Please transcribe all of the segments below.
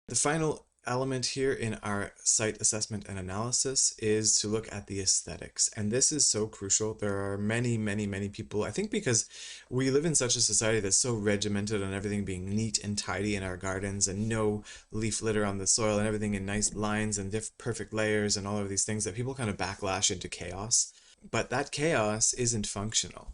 The final element here in our site assessment and analysis is to look at the aesthetics. And this is so crucial. There are many, many, many people, I think because we live in such a society that's so regimented on everything being neat and tidy in our gardens and no leaf litter on the soil and everything in nice lines and perfect layers and all of these things that people kind of backlash into chaos. But that chaos isn't functional.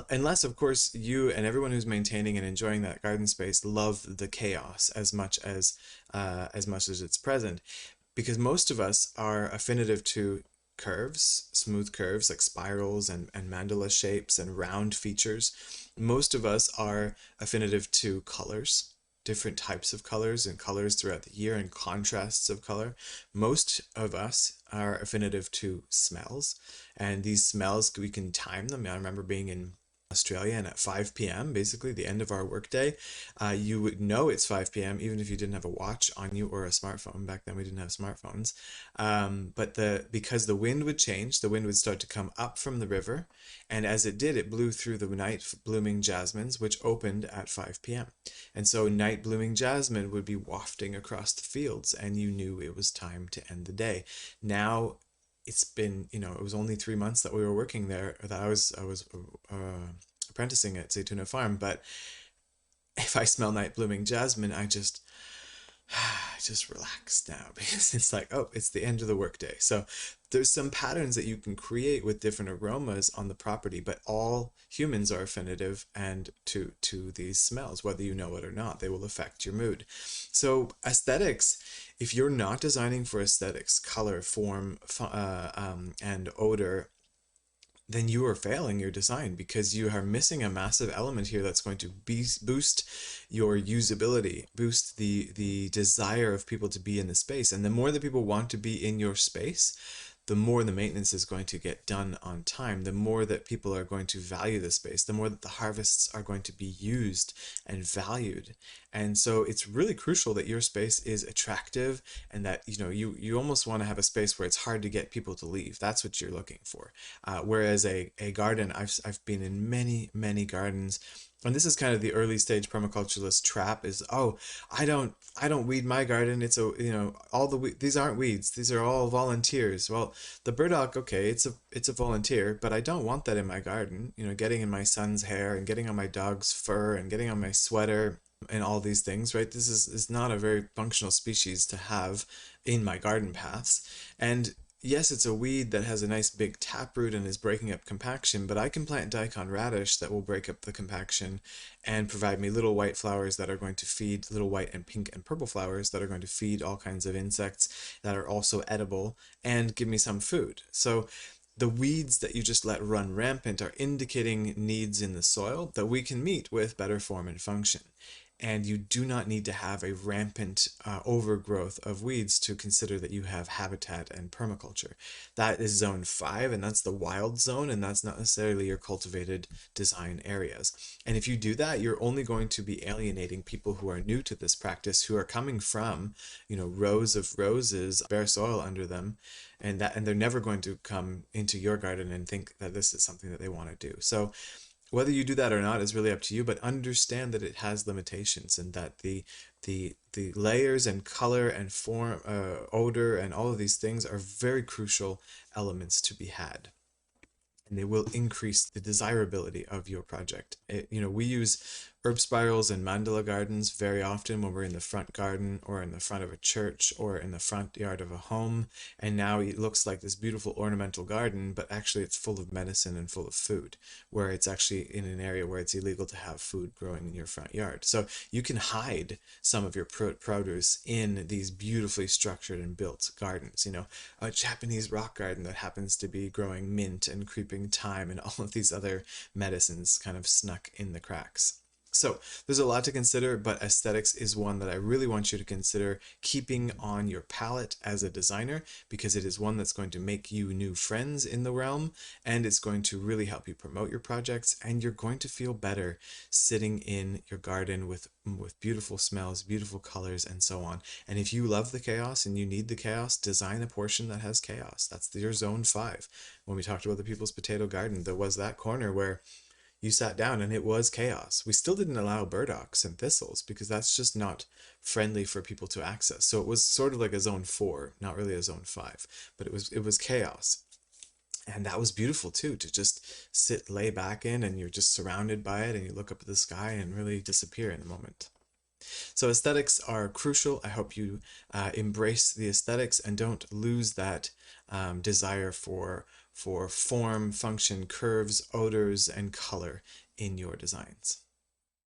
Unless, of course, you and everyone who's maintaining and enjoying that garden space love the chaos as much as it's present, because most of us are affinitive to curves, smooth curves like spirals and mandala shapes and round features. Most of us are affinitive to colors, different types of colors and colors throughout the year and contrasts of color. Most of us are affinitive to smells, and these smells, we can time them. I remember being in Australia, and at 5 p.m., basically the end of our workday, you would know it's 5 p.m. even if you didn't have a watch on you or a smartphone. Back then, we didn't have smartphones. But because the wind would change, the wind would start to come up from the river, and as it did, it blew through the night blooming jasmines, which opened at 5 p.m. And so night blooming jasmine would be wafting across the fields, and you knew it was time to end the day. Now it's been, it was only 3 months that we were working there, that I was apprenticing at Zaytuna Farm. But if I smell night blooming jasmine, I just relax now because it's like, oh, it's the end of the workday. So there's some patterns that you can create with different aromas on the property, but all humans are affinitive and to these smells, whether you know it or not, they will affect your mood. So aesthetics, if you're not designing for aesthetics, color, form, and odor, then you are failing your design because you are missing a massive element here that's going to boost your usability, boost the desire of people to be in the space. And the more that people want to be in your space, the more the maintenance is going to get done on time, the more that people are going to value the space, the more that the harvests are going to be used and valued. And so it's really crucial that your space is attractive and that you almost want to have a space where it's hard to get people to leave. That's what you're looking for. Whereas a garden, I've been in many, many gardens, and this is kind of the early stage permaculturalist trap is, oh, I don't weed my garden. It's all these aren't weeds. These are all volunteers. Well, the burdock, okay, it's a volunteer, but I don't want that in my garden. Getting in my son's hair and getting on my dog's fur and getting on my sweater and all these things, right? This is not a very functional species to have in my garden paths. And yes, it's a weed that has a nice big taproot and is breaking up compaction, but I can plant daikon radish that will break up the compaction and provide me little white flowers that are going to feed, little white and pink and purple flowers that are going to feed all kinds of insects that are also edible and give me some food. So the weeds that you just let run rampant are indicating needs in the soil that we can meet with better form and function. And you do not need to have a rampant overgrowth of weeds to consider that you have habitat and permaculture. That is zone 5, and that's the wild zone, and that's not necessarily your cultivated design areas. And if you do that, you're only going to be alienating people who are new to this practice, who are coming from, rows of roses, bare soil under them, and they're never going to come into your garden and think that this is something that they want to do. So whether you do that or not is really up to you, but understand that it has limitations and that the layers and color and form, odor, and all of these things are very crucial elements to be had, and they will increase the desirability of your project. We use herb spirals in mandala gardens very often when we're in the front garden or in the front of a church or in the front yard of a home. And now it looks like this beautiful ornamental garden, but actually it's full of medicine and full of food, where it's actually in an area where it's illegal to have food growing in your front yard. So you can hide some of your produce in these beautifully structured and built gardens. A Japanese rock garden that happens to be growing mint and creeping thyme and all of these other medicines kind of snuck in the cracks. So there's a lot to consider, but aesthetics is one that I really want you to consider keeping on your palette as a designer, because it is one that's going to make you new friends in the realm, and it's going to really help you promote your projects, and you're going to feel better sitting in your garden with beautiful smells, beautiful colors, and so on. And if you love the chaos and you need the chaos, design a portion that has chaos. That's your zone 5. When we talked about the People's Potato Garden, there was that corner where you sat down and it was chaos. We still didn't allow burdocks and thistles because that's just not friendly for people to access. So it was sort of like a zone 4, not really a zone 5, but it was chaos. And that was beautiful too, to just sit, lay back in, and you're just surrounded by it, and you look up at the sky and really disappear in the moment. So aesthetics are crucial. I hope you embrace the aesthetics and don't lose that desire for form, function, curves, odors, and color in your designs.